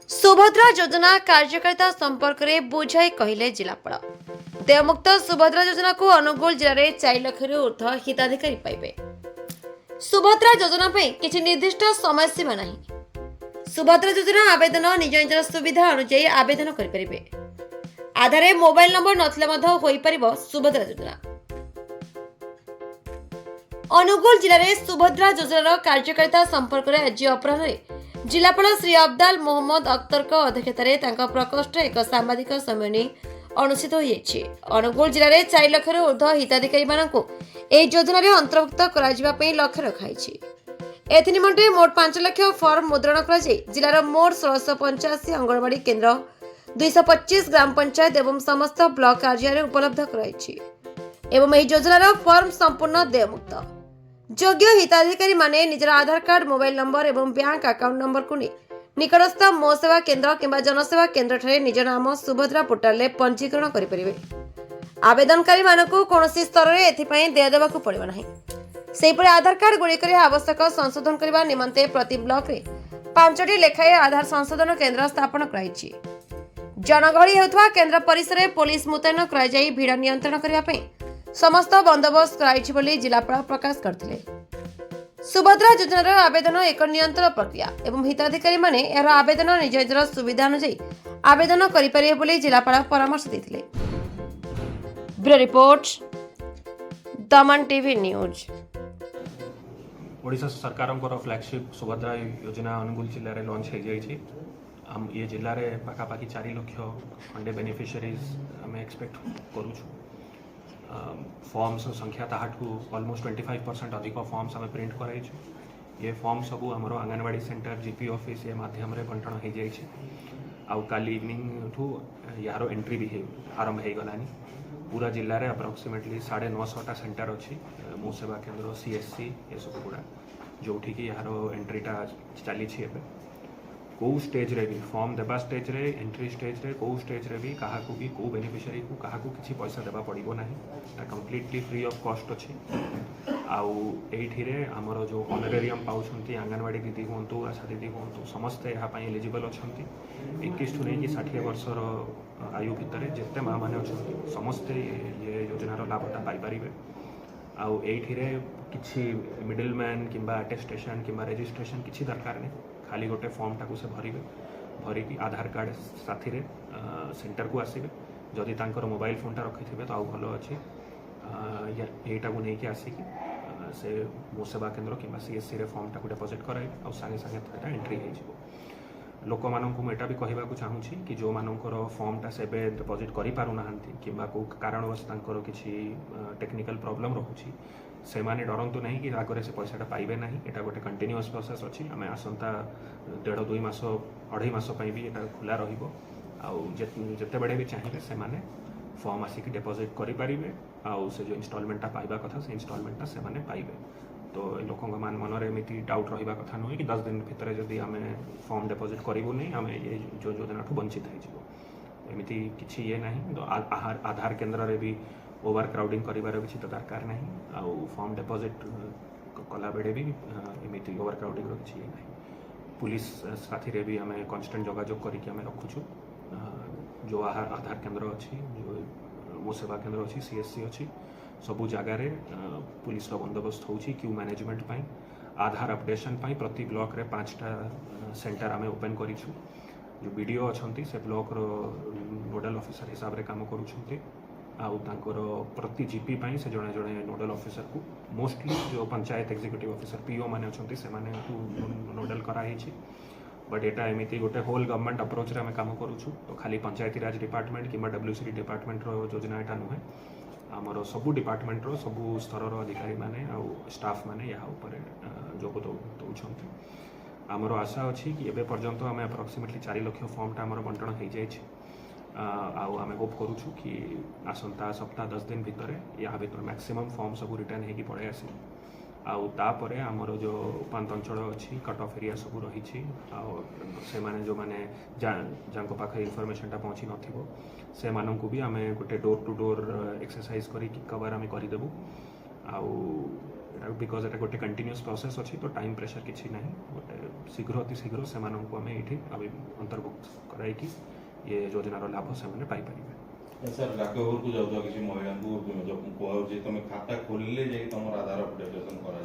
सुभद्रा योजना कार्यकारिता संपर्क में बुझाई कहले जिलापाल देवमुक्त सुभद्रा योजना को अनुगुल जिले में 4 लाख ऊर्ध्व हिताधिकारी पाइबे। सुभद्रा योजना किसी निर्दिष्ट समय सीमा नहीं। सुभद्रा योजना आवेदन निज निजर सुविधा अनुଯାयी आवेदन करें। आधार मोबाइल नंबर नथिले सुभद्रा योजना। अनुगुल जिले में सुभद्रा योजना कार्यकारिता संपर्क में आज अपराह जिलापाल श्री अब्दाल मोहम्मद अख्तर अध्यक्षतार प्रकोष्ठ एक सांबादिक सम्मेलन अनुष्ठित होती। अनुगुल जिले में 4 लाख ऊर्ध्व हिताधिकारी योजन अंतर्भुक्त लक्ष्य रखाई। एनिमंटे मोट 5 लाख फर्म मुद्रण कर जिलार मोट 1685 अंगनवाड़ी केन्द्र 225 ग्राम पंचायत एवं समस्त ब्लॉक कार्यालय उपलब्ध कराई। योजनार फर्म संपूर्ण देयमुक्त। योग्य हिताधिकारी माने निजर आधार कार्ड मोबाइल नंबर एवं बैंक अकाउंट नंबर को निकटस्थ मो सेवा केन्द्र किंबा जनसेवा केन्द्र ठारे निज नाम सुभद्रा पोर्टाल रे पंजीकरण करि परिबे। आवेदनकारी मानकु कोनोसी स्तर रे एथिपई देय देबाकू पड़िबो नाही। सेहिपरि आधार कार्ड गुड़िकरे आवश्यक संशोधन करबा निमंते प्रति ब्लॉक रे 5टी लेखाए आधार संशोधन केन्द्र स्थापन कराइछि। जनगहली हेउथवा केन्द्र परिसर रे पुलिस मुतयन कराई जाई भीड़ नियंत्रण करबा पई समस्त बंदोबस्त कराइछि बोली जिलापाल प्रकाश करथिले। सुभद्रा योजनार आवेदन एक नियंत्रण प्रक्रिया एवं हिताधिकारी माने यार आवेदन निज निजर सुविधा अनुसार आवेदन करिपारे बोली जिलापाल परामर्श देथिले। ब्यूरो रिपोर्ट दमन टीवी न्यूज। ओडिशा सरकार फ्लैगशिप सुभद्रा योजना अनुगुल जिले में लॉन्च हो जाए। हम ये जिले में पाखापाखि 4 लाख खंडे बेनिफिशियरीज आम एक्सपेक्ट करूँ। फॉर्म्स संख्या ताठू ऑलमोस्ट 25% अधिक फॉर्म्स आम प्रिंट कराई। ये फॉर्म सबू आमर आंगनवाड़ी सेंटर जीपी ऑफिस ये माध्यम बंटन हो जाए। आउ काली इवनिंग ठू यार एंट्री भी आरंभ हो गलानी। पूरा जिले में अप्रोक्सीमेटली 950 सेंटर अच्छी मो सेवा केन्द्र सीएससी ये सब गुड़ा जो यार एंट्रीटा चली कौ स्टेज रे भी फॉर्म देवा स्टेज रे एंट्री स्टेज रे कौ स्टेज रे भी क्या भी कौ बेनिफिशियरी को क्या किसी पैसा देवा पड़ो ना कम्प्लीटली फ्री ऑफ कॉस्ट अच्छी। आउ ये आमर जो ऑनरेरियम पाँच आंगनवाड़ी दीदी हूँ आशा दीदी हूँ समस्ते यहाँ एलिजिबल अच्छा 21 ठू नहीं 60 वर्षर आयु भितर जिते माँ मैंने अच्छा समस्ते ये योजनार लाभटा पाइपर। आउ ये किसी मिडिल मैन किंबा अटेस्टेशन किंबा रजिस्ट्रेशन किसी दरकार नहीं। खाली गोटे फॉर्म टाक से भरिकी आधार कार्ड साथी रे सेंटर को आसबे। जदि तांकर मोबाइल फोनटा रखी थे तो आउ भल अच्छी यहीटा को लेकिन आसिक से मो सेवा केन्द्र कि सीएससी रे फॉर्म टाक डिपोजिट कराए आ सागे सागे एंट्री हो। लोक मानक मुझे भी कहवाक चाहूँगी कि जो मानकर फॉर्मटा से डिपोजिट करें कि कारणवश किसी टेक्निकल प्रॉब्लम रोचे से माने डरंतु नहीं कि आगे से पैसाटा पाइबे ना। यहाँ गोटे कंटिन्यूअस प्रोसेस अच्छी आम आसंता 1.5-2 मास 2.5 मास भी यहाँ खुला रते बड़े भी चाहिए से माने फॉर्म आसिक डिपोजिट करें। आउ से जो इनस्टॉलमेंटा पाइबा कथा से इनस्टॉलमेंटा से माने पाइबे। तो लोक मन एमती डाउट रहा कथा नुहे कि 10 दिन भितर जदि आम फॉर्म डिपोजिट करूँ नहीं आम ये जो योजना ठू वंचित होमती किसी ये ना। तो आधार केन्द्र रे भी ओवर क्राउडिंग करार किसी तो दरकार नहीं। आउ फॉर्म डिपोजिट कला बेड़े भी एमती ओवर क्राउडिंग किसी ये ना। पुलिस साथी रे भी आम कन्स्टाट जोगाजोग करके रखुचु। जो आधार केन्द्र अच्छी जो मो सेवा केन्द्र अच्छी सीएससी अच्छी सबू जगार पुलिस बंदोबस्त हो क्यू मैनेजमेंट पाई आधार अपडेशन पाई प्रति ब्लॉक रे 5टा सेंटर आम ओपन करूँ। जो बीडीओ अच्छा से ब्लॉक नोडल ऑफिसर हिसाब से काम करुँच। आउ तांकर प्रति जीपी पाई से जड़े जड़े नोडल ऑफिसर को मोस्टली जो पंचायत एग्जीक्यूटिव ऑफिसर पीओ माने अच्छा से नोडल कराई। बट यहाँ एमती गोटे होल गवर्नमेंट अप्रोच रे आम काम करुँ। तो खाली पंचायती राज डिपार्टमेंट कि डब्ल्यूसीडी डिपार्टमेंट योजना यहाँ नुहे आमर सबू डिपार्टमेंट रो सबू स्तर अधिकारी माने आउ स्टाफ माने यहाँ ऊपर जोग दौरान। आमर आशा अच्छी कि एबे पर्यंत आम अप्रोक्सीमेटली 4 लाख फॉर्मटा आमर बंटन हो जाए। आउ आम होप करूँ कि आसंता सप्ताह 10 दिन भितर या भितर मैक्सिमम फॉर्म सब रिटर्न होगी पड़े आस। आउे आमर जो उपात अंचल अच्छी कट ऑफ एरिया सब रही से जो मैंने जाको पाखे इनफर्मेशनटा पहुँची नथिबो से माननकु भी आम गोटे डोर टू डोर एक्सरसाइज करी कवर आम करदेबू। आउ बिकज एटा गोटे कंटिन्यूअस प्रोसेस अच्छी तो टाइम प्रेशर किसी ना गोटे शीघ्र अति शीघ्र से आम ये अंतर्भुक्त कराई ये योजनार लाभ से पाइपर। सर डाकघर को जाऊ किसी महिला को कहुचे तुम खाता खोलिले जाई तुम आधार अपडेटेशन करा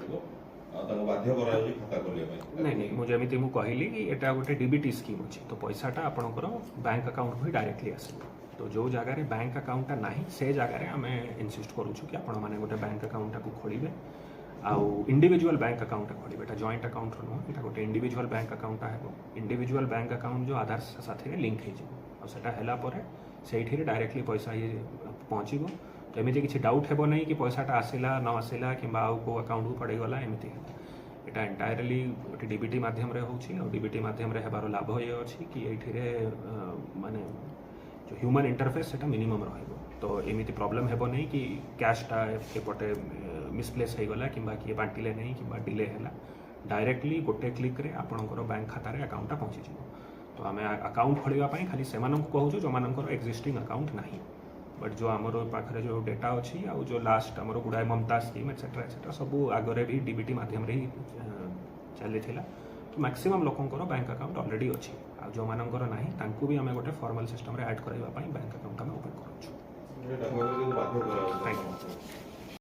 बाध्य करा खाता खोलिया नहीं नहीं मुझे जमी मुझे कहली कि एटा गोटे डीबीटी स्कीम अच्छी तो पैसाटा आपणकर बैंक अकाउंट को डायरेक्टली आसो तो जो जगार बैंक अकाउंटा ना से जगार आम इनसिस्ट करूँ कि आपण मैंने गोटे बैंक अकाउंटा को खोलिए आउ इंडिविजुअल बैंक अकाउंटा खोलिए एटा जॉइंट अकाउंट नुह एटा गोटे इंडिविजुअल बैंक अकाउंटा है इंडिविजुअल बैंक अकाउंट जो आधार साथी लिंक हो से डायरेक्टली पैसा ये पहुँचो तो एमती किसी डाउट हे ना कि पैसाटा आसला न आसला कि को अकाउंट को पड़ेगला एमती एटा एंटायरली गोटे डीबीटी मध्यम डीबीटी मध्यम हेबार लाभ ये अच्छी कि ये माने जो ह्यूमन इंटरफेस से मिनिमम रो एमती प्रोब्लेम हेब नहीं कि कैशटा एपटे मिसप्लेस हो गला कि किए बांटिले नहीं कि डिले है डायरेक्टली गोटे क्लिक रे आपणकर बैंक खाता रे अकाउंटा पहुँची तो आम अकाउंट खोलवाई खाली से कहूँ जो मानकर एक्जिस्टिंग अकाउंट ना बट जो आमर पाखे जो डेटा अच्छी आ जो लास्ट आमर गुड़ाए ममता स्कीम एक्सेट्रा सब आगे भी डीबीटी मध्यम ही चली तो मैक्सिमम लोकंर बैंक अकाउंट ऑलरेडी अच्छी आ जो मानकर ना भी आम गोटे फॉर्मल सिस्टम रे ऐड करवाई बैंक अकाउंट आम ओपन करूँ। डाकघर को बाध्य करा।